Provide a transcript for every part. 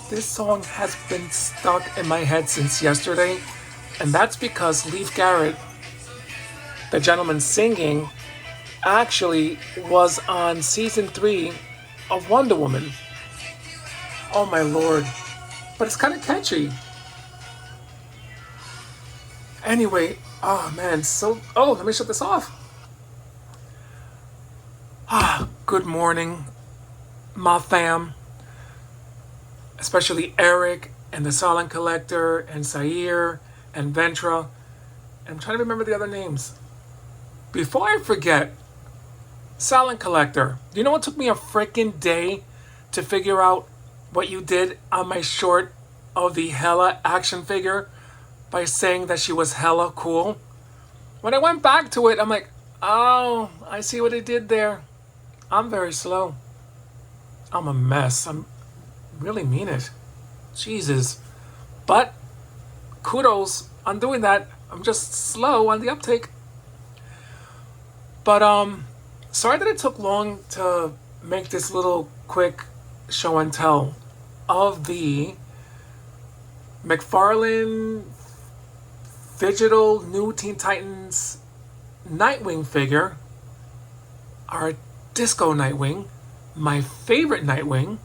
This song has been stuck in my head since yesterday, and that's because Leif Garrett, the gentleman singing, actually was on season 3 of Wonder Woman. Oh my lord. But it's kind of catchy. Anyway, oh man, let me shut this off. Good morning, my fam. Especially Eric and the Silent Collector and Sair and Ventra. I'm trying to remember the other names. Before I forget, Silent Collector, you know what took me a freaking day to figure out what you did on my short of the Hella action figure by saying that she was hella cool? When I went back to it, I'm like, oh, I see what I did there. I'm very slow. I'm a mess. I'm really mean it. Jesus. But kudos on doing that. I'm just slow on the uptake. But sorry that it took long to make this little quick show and tell of the McFarlane Digital New Teen Titans Nightwing figure. Our Disco Nightwing, my favorite Nightwing.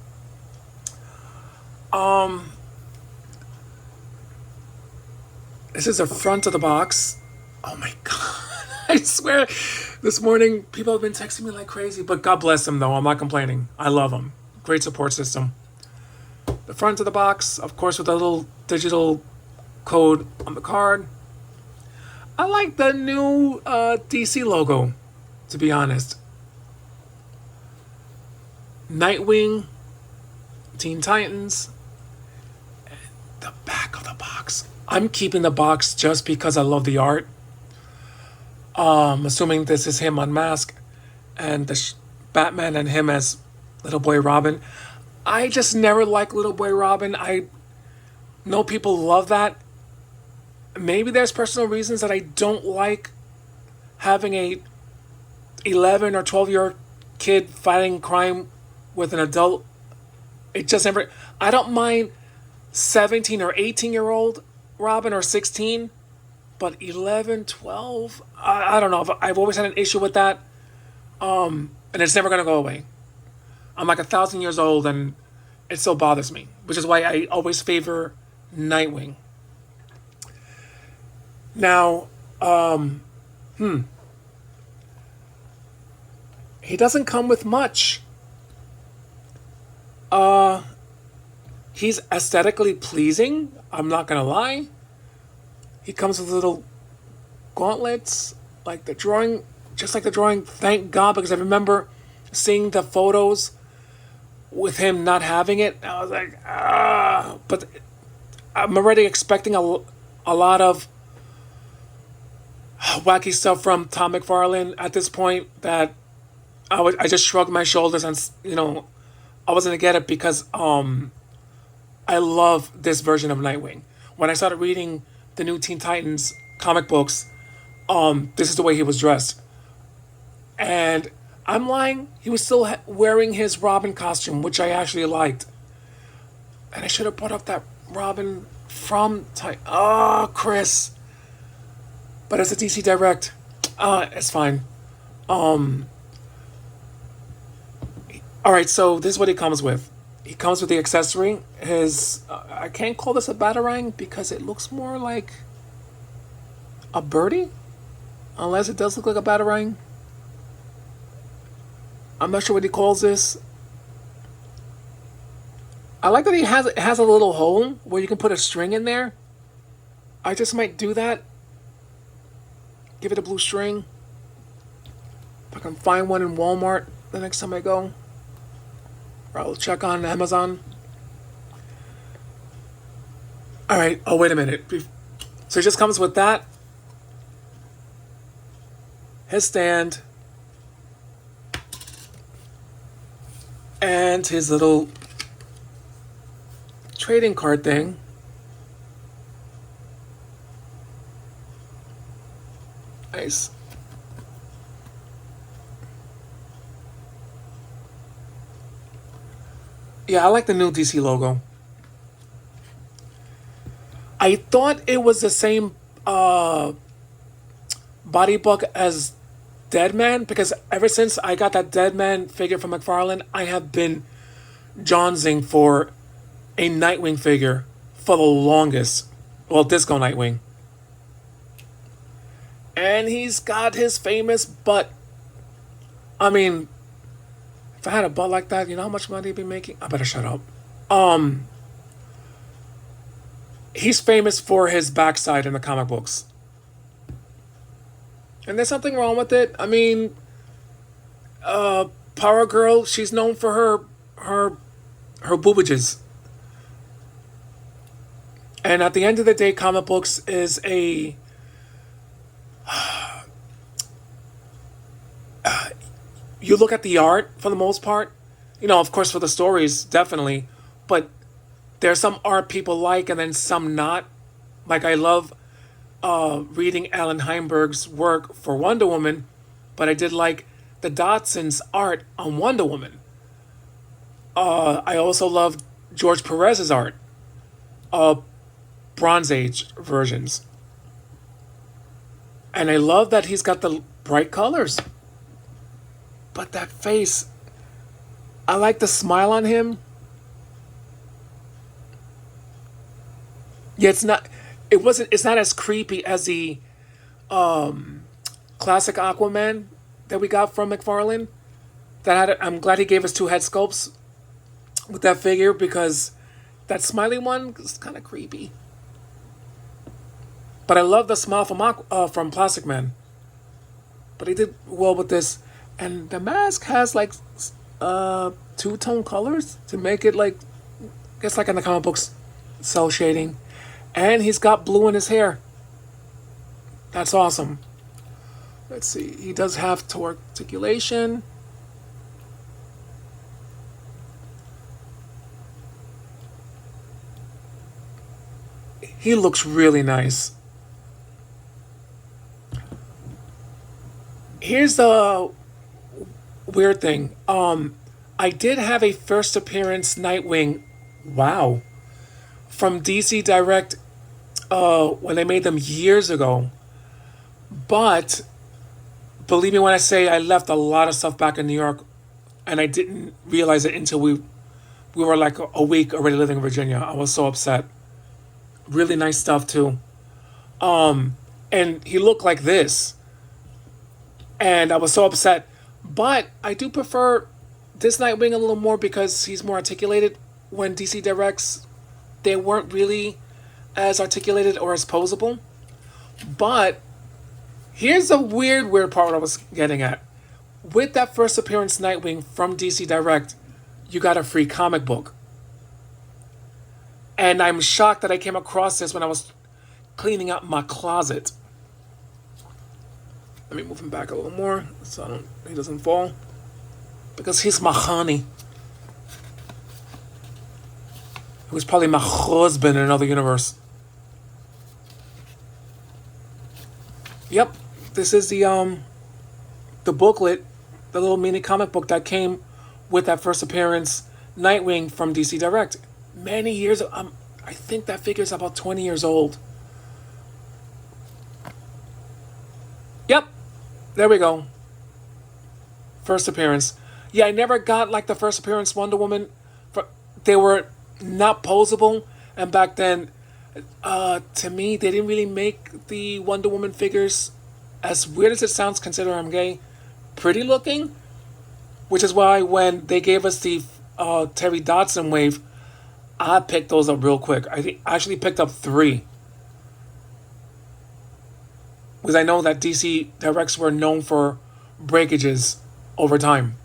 This is the front of the box. Oh my god. I swear, this morning people have been texting me like crazy, but God bless them though. I'm not complaining. I love them. Great support system. The front of the box, of course, with a little digital code on the card. I like the new DC logo, to be honest. Nightwing, Teen Titans, and the back of the box. I'm keeping the box just because I love the art. Assuming this is him unmasked, and the Batman and him as Little Boy Robin. I just never liked Little Boy Robin. I know people love that. Maybe there's personal reasons that I don't like having a 11 or 12-year kid fighting crime with an adult. It just never. I don't mind 17 or 18-year-old Robin or 16, but 11, 12, I don't know. I've always had an issue with that, and it's never gonna go away. I'm like 1,000 years old, and it still bothers me, which is why I always favor Nightwing. Now, he doesn't come with much. He's aesthetically pleasing. I'm not gonna lie. He comes with little gauntlets, like the drawing, just like the drawing. Thank God, because I remember seeing the photos with him not having it. I was like, ah. But I'm already expecting a lot of wacky stuff from Tom McFarlane at this point. That I just shrugged my shoulders and I wasn't gonna get it because I love this version of Nightwing. When I started reading the new Teen Titans comic books, this is the way he was dressed. And I'm lying, he was still wearing his Robin costume, which I actually liked. And I should have brought up that Robin from Chris. But it's a DC Direct. It's fine. Alright, so this is what he comes with. He comes with the accessory. I can't call this a batarang because it looks more like a birdie, unless it does look like a batarang. I'm not sure what he calls this. I like that it has a little hole where you can put a string in there. I just might do that. Give it a blue string. If I can find one in Walmart the next time I go. I'll check on Amazon. Alright, oh wait a minute. So it just comes with that. His stand. And his little trading card thing. Nice. Yeah, I like the new DC logo. I thought it was the same body book as Deadman, because ever since I got that Deadman figure from McFarlane, I have been Johnsing for a Nightwing figure for the longest. Well, Disco Nightwing. And he's got his famous butt. I mean, if I had a butt like that, you know how much money he'd be making? I better shut up. He's famous for his backside in the comic books. And there's something wrong with it. I mean, Power Girl, she's known for her boobages. And at the end of the day, comic books is a you look at the art for the most part. You know, of course, for the stories, definitely. But there's some art people like and then some not. Like, I love reading Alan Heinberg's work for Wonder Woman, but I did like the Dodson's art on Wonder Woman. I also love George Perez's art, Bronze Age versions. And I love that he's got the bright colors. But that face, I like the smile on him. Yeah, it's not as creepy as the classic Aquaman that we got from McFarlane. I'm glad he gave us two head sculpts with that figure, because that smiley one is kind of creepy. But I love the smile from Plastic Man. But he did well with this. And the mask has like two-tone colors to make it like, I guess like in the comic books, cell shading. And he's got blue in his hair. That's awesome. Let's see. He does have toe articulation. He looks really nice. Here's the weird thing. I did have a first appearance Nightwing, wow, from DC Direct when they made them years ago. But believe me when I say I left a lot of stuff back in New York, and I didn't realize it until we were like a week already living in Virginia. I was so upset. Really nice stuff too. And he looked like this. And I was so upset. But I do prefer this Nightwing a little more because he's more articulated. When DC Directs, they weren't really as articulated or as posable. But here's a weird part I was getting at. With that first appearance Nightwing from DC Direct, you got a free comic book. And I'm shocked that I came across this when I was cleaning up my closet. Let me move him back a little more so he doesn't fall. Because he's my honey. He was probably my husband in another universe. Yep, this is the booklet, the little mini comic book that came with that first appearance Nightwing from DC Direct. Many years, I think that figure's about 20 years old. Yep, there we go. First appearance. Yeah, I never got like the first appearance Wonder Woman. They were not posable, and back then, to me, they didn't really make the Wonder Woman figures, as weird as it sounds, consider I'm gay, pretty looking. Which is why when they gave us the Terry Dodson wave, I picked those up real quick. I actually picked up 3. Because I know that DC Directs were known for breakages over time.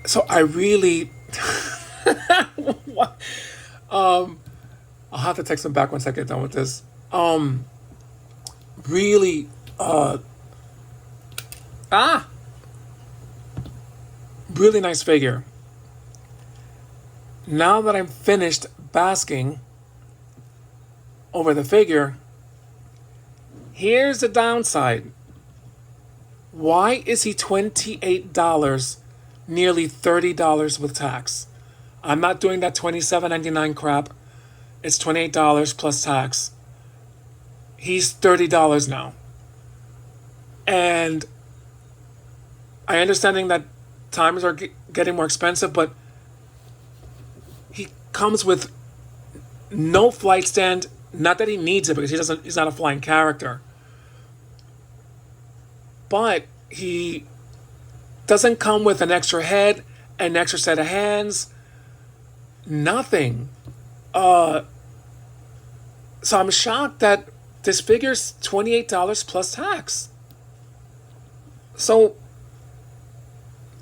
So I really... I'll have to text them back once I get done with this. Really... Really nice figure. Now that I'm finished basking over the figure, here's the downside. Why is he $28, nearly $30 with tax? I'm not doing that $27.99 crap. It's $28 plus tax. He's $30 now. And I understanding that times are getting more expensive, but he comes with no flight stand. Not that he needs it because he's not a flying character. But he doesn't come with an extra head, an extra set of hands, nothing. So I'm shocked that this figure's $28 plus tax. So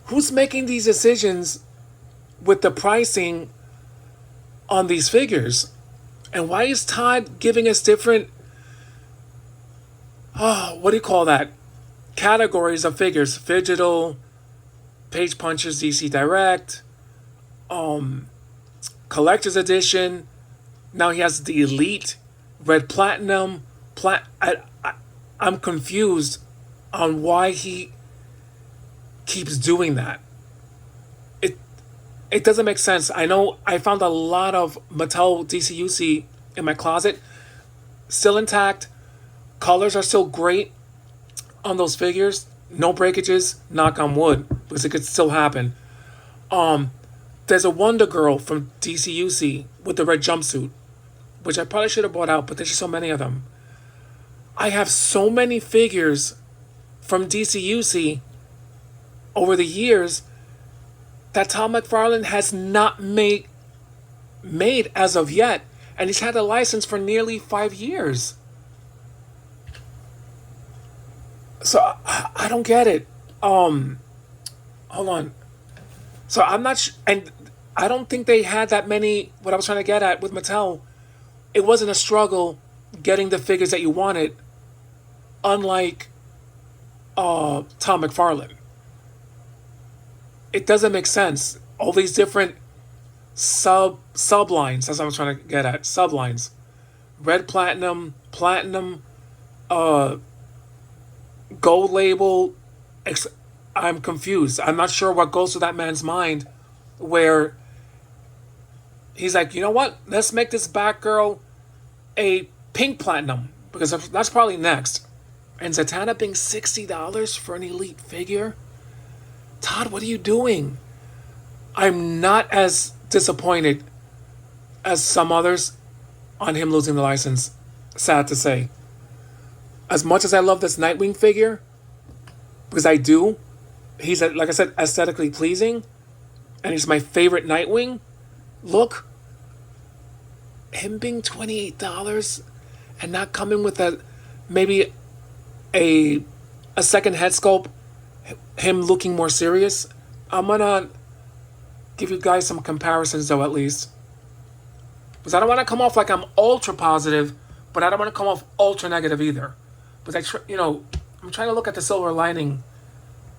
who's making these decisions with the pricing on these figures? And why is Todd giving us different, what do you call that? Categories of figures: Digital, Page Punchers, DC Direct, Collector's Edition. Now he has the Elite, Red Platinum. I'm confused on why he keeps doing that. It doesn't make sense. I know I found a lot of Mattel DCUC in my closet, still intact. Colors are still great on those figures. No breakages, knock on wood, because it could still happen. There's a Wonder Girl from DCUC with the red jumpsuit, which I probably should have bought out, but there's just so many of them. I have so many figures from DCUC over the years that Todd McFarlane has not made as of yet, and he's had a license for nearly 5 years. So I don't get it. Hold on. So I'm not and I don't think they had that many. What I was trying to get at with Mattel, it wasn't a struggle getting the figures that you wanted, unlike Tom McFarlane. It doesn't make sense. All these different sublines. That's what I was trying to get at. Sublines. Red Platinum, Platinum, Gold Label. I'm confused. I'm not sure what goes through that man's mind where he's like, you know what? Let's make this Batgirl a pink Platinum, because that's probably next. And Zatanna being $60 for an Elite figure? Todd, what are you doing? I'm not as disappointed as some others on him losing the license. Sad to say. As much as I love this Nightwing figure, because I do, he's, like I said, aesthetically pleasing, and he's my favorite Nightwing look. Him being $28 and not coming with maybe a second head sculpt, him looking more serious. I'm gonna give you guys some comparisons though, at least, because I don't want to come off like I'm ultra positive, but I don't want to come off ultra negative either. Because I'm trying to look at the silver lining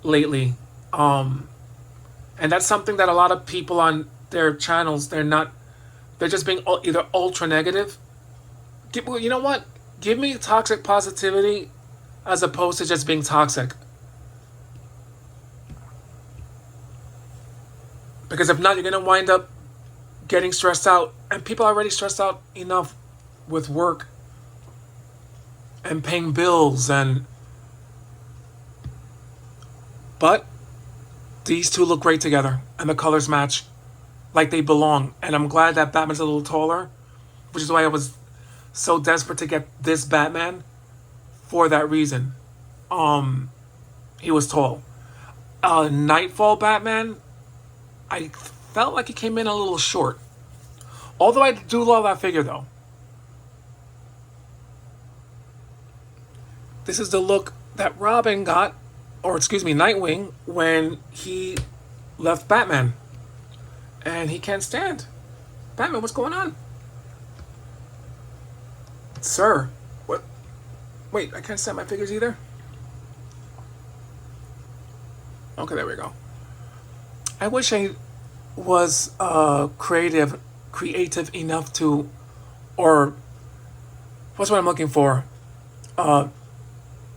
lately, and that's something that a lot of people on their channels, they're just being either ultra negative. You know what? Give me toxic positivity as opposed to just being toxic. Because if not, you're going to wind up getting stressed out. And people are already stressed out enough with work and paying bills. But these two look great together. And the colors match like they belong. And I'm glad that Batman's a little taller, which is why I was so desperate to get this Batman for that reason. He was tall. Nightfall Batman, I felt like he came in a little short. Although I do love that figure though. This is the look that Robin got, or excuse me, Nightwing, when he left Batman. And he can't stand. Batman, what's going on? Sir, what? Wait, I can't stand my figures either? Okay, there we go. I wish I was creative enough to, or what's what I'm looking for?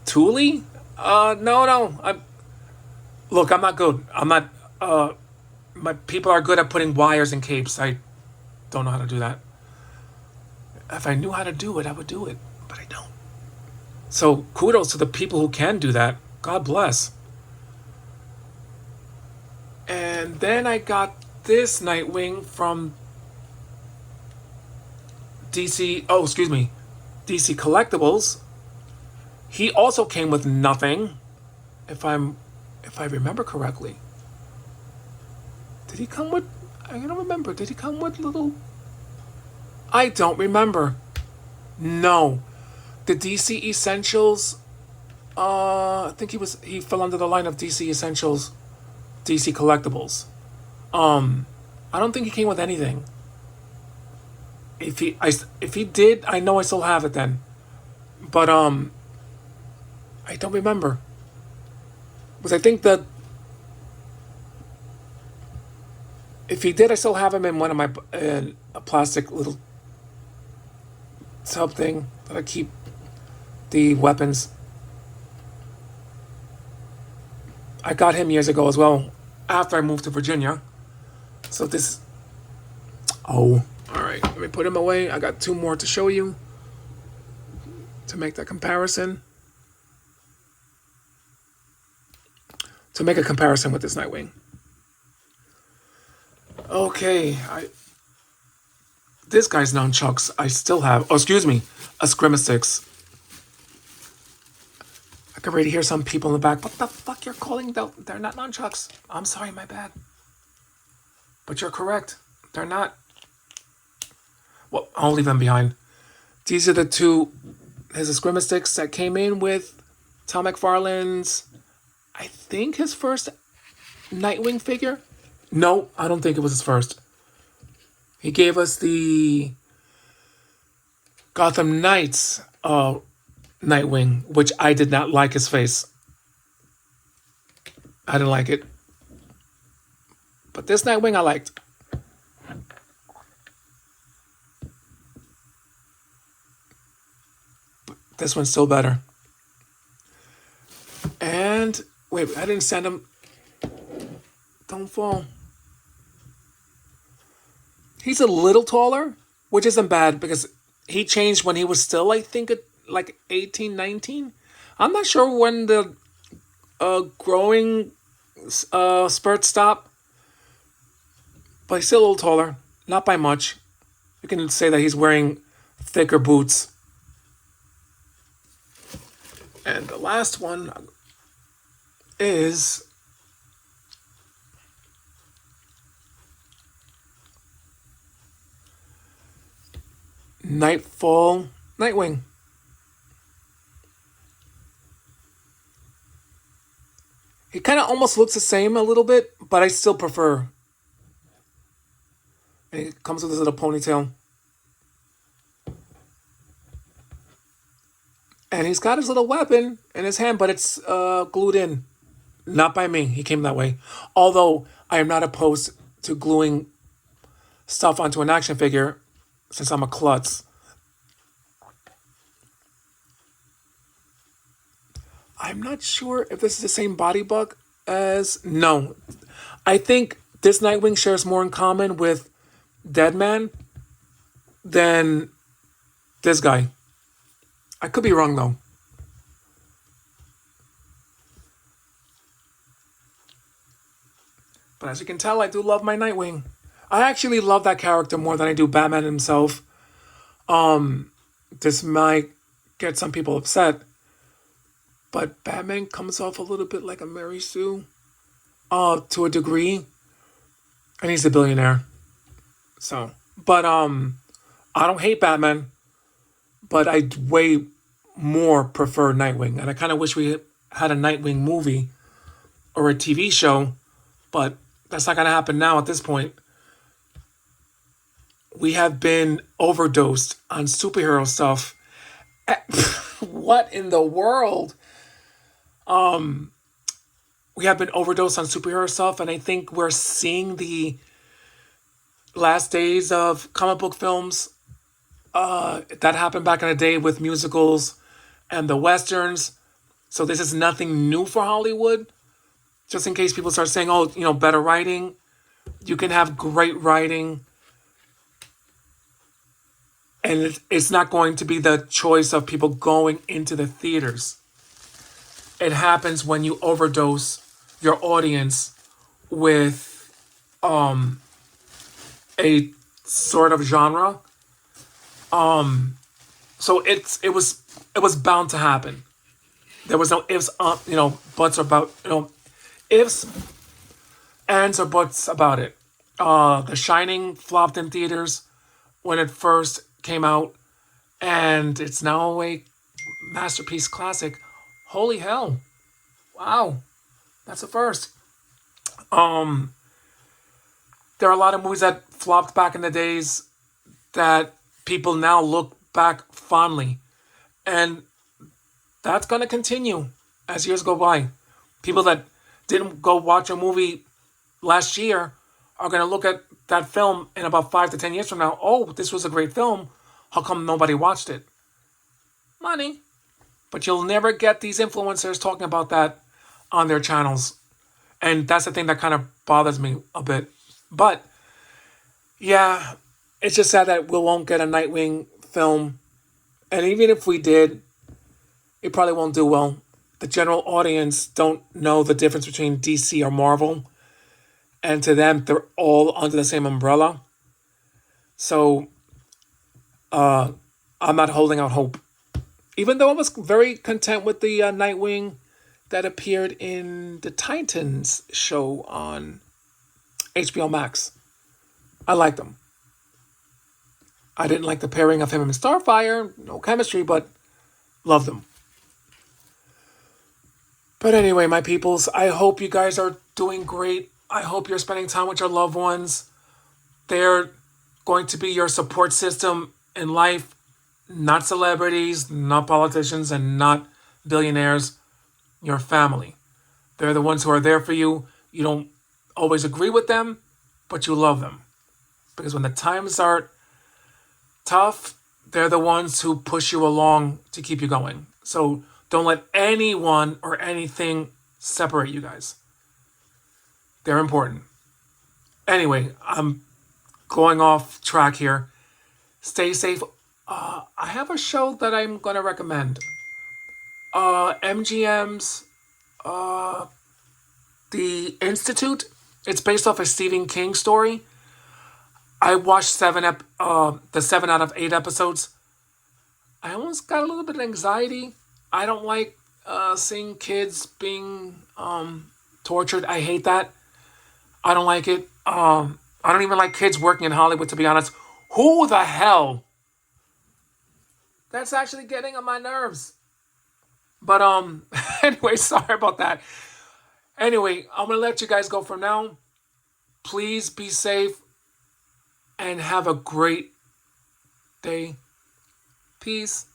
Thule? No. Look, I'm not good. I'm not. My people are good at putting wires in capes. I don't know how to do that. If I knew how to do it, I would do it, but I don't. So kudos to the people who can do that. God bless. And then I got this Nightwing from DC. Oh, excuse me, DC Collectibles. He also came with nothing, if I remember correctly. Did he come with? I don't remember. Did he come with little? I don't remember. No, the DC Essentials. I think he fell under the line of DC Essentials, DC Collectibles. I don't think he came with anything. If he did, I know I still have it then, but I don't remember. Because I think that if he did, I still have him in one of my a plastic little tub thing that I keep the weapons. I got him years ago as well, after I moved to Virginia. So this. Oh, all right. Let me put him away. I got two more to show you to make that comparison. To make a comparison with this Nightwing. Okay, this guy's nunchucks I still have. Oh, excuse me, a Scrimsticks. I can already hear some people in the back. What the fuck you're calling them? They're not nunchucks. I'm sorry, my bad. But you're correct. They're not. Well, I'll leave them behind. These are the two. There's a Scrimsticks that came in with Tom McFarlane's, I think, his first Nightwing figure. No, I don't think it was his first. He gave us the Gotham Knights Nightwing, which I did not like his face. I didn't like it. But this Nightwing I liked. But this one's still better. And, wait, I didn't send him. Don't fall. He's a little taller, which isn't bad because he changed when he was still, I think, like 18, 19. I'm not sure when the growing spurt stopped, but he's still a little taller. Not by much. You can say that he's wearing thicker boots. And the last one is Nightwing. He kind of almost looks the same a little bit, but I still prefer. And it comes with this little ponytail. And he's got his little weapon in his hand, but it's glued in. Not by me. He came that way. Although I am not opposed to gluing stuff onto an action figure, since I'm a klutz. I'm not sure if this is the same body buck as... No. I think this Nightwing shares more in common with Deadman than this guy. I could be wrong, though. But as you can tell, I do love my Nightwing. I actually love that character more than I do Batman himself. This might get some people upset, but Batman comes off a little bit like a Mary Sue, to a degree, and he's a billionaire. So, but I don't hate Batman, but I way more prefer Nightwing, and I kind of wish we had a Nightwing movie or a TV show, but that's not gonna happen now at this point. We have been overdosed on superhero stuff. What in the world? We have been overdosed on superhero stuff, and I think we're seeing the last days of comic book films. That happened back in the day with musicals and the westerns. So this is nothing new for Hollywood. Just in case people start saying, oh, better writing. You can have great writing And it's not going to be the choice of people going into the theaters. It happens when you overdose your audience with a sort of genre. So it was bound to happen. There was no ifs, buts about ifs, ands, or buts about it. The Shining flopped in theaters when it first came out, and it's now a masterpiece classic. Holy hell! Wow, that's a first. Um, there are a lot of movies that flopped back in the days that people now look back fondly, and that's going to continue as years go by. People that didn't go watch a movie last year are going to look at that film in about 5 to 10 years from now. Oh, this was a great film. How come nobody watched it? Money. But you'll never get these influencers talking about that on their channels. And that's the thing that kind of bothers me a bit. But yeah, it's just sad that we won't get a Nightwing film. And even if we did, it probably won't do well. The general audience don't know the difference between DC or Marvel. And to them, they're all under the same umbrella. So I'm not holding out hope. Even though I was very content with the Nightwing that appeared in the Titans show on HBO Max. I liked them. I didn't like the pairing of him and Starfire. No chemistry, but loved them. But anyway, my peoples, I hope you guys are doing great. I hope you're spending time with your loved ones. They're going to be your support system in life, not celebrities, not politicians, and not billionaires. Your family. They're the ones who are there for you. You don't always agree with them, but you love them. Because when the times are tough, they're the ones who push you along to keep you going. So don't let anyone or anything separate you guys. They're important. Anyway, I'm going off track here. Stay safe. I have a show that I'm going to recommend. MGM's The Institute. It's based off a Stephen King story. I watched the 7 out of 8 episodes. I almost got a little bit of anxiety. I don't like seeing kids being tortured. I hate that. I don't like it. I don't even like kids working in Hollywood, to be honest. Who the hell? That's actually getting on my nerves. But anyway, sorry about that. Anyway, I'm gonna let you guys go for now. Please be safe and have a great day. Peace.